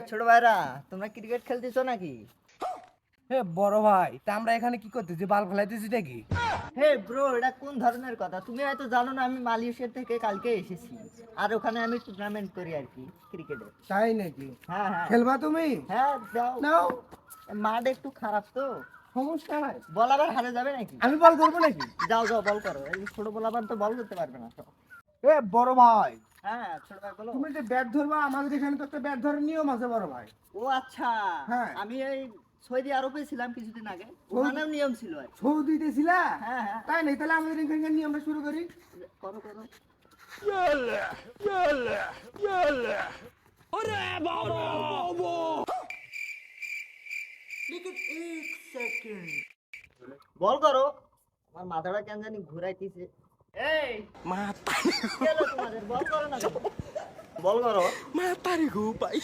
ছোট ভাইরা তোমরা ক্রিকেট খেলতেছো নাকি? হে বড় ভাই, তা আমরা এখানে কি করতেছি? বাল ফেলাইতেছি নাকি? হে ব্রো, এটা কোন ধরনের কথা? তুমি হয়তো জানো না, আমি মালয়েশিয়া থেকে কালকে এসেছি। আর ওখানে আমি টুর্নামেন্ট করি আর কি, ক্রিকেটে। তাই নাকি? হ্যাঁ হ্যাঁ খেলবা তুমি? হ্যাঁ, যাও। নাও, মাঠ একটু খারাপ তো, সমস্যা নাই। বল আবার হারে যাবে নাকি? আমি বল করবো নাকি? যাও যাও, বল করো। এই ছোট বল আবার তো বল করতে পারবে না তো। এ বড় ভাই, হ্যাঁ ছোট ভাই বলো। তুমি যে ব্যাট ধরবা, আমাদের এখানে তো একটা ব্যাট ধরার নিয়ম আছে বড় ভাই। ও আচ্ছা, হ্যাঁ। আমি এই সৌদি আরবে ছিলাম কিছুদিন আগে, ওখানেও নিয়ম ছিল আর কি। সৌদিতে ছিলা? হ্যাঁ হ্যাঁ, তাই নাই? তাহলে আমাদের এখানকার নিয়মটা শুরু করি। করো করো। বল করো। আমার মাথাটা কেন জানি ঘুরাইতেছে। এই মাথা কি হলো তোমাদের? বল করো না কেন? বল করো। মাথারি গো ভাই।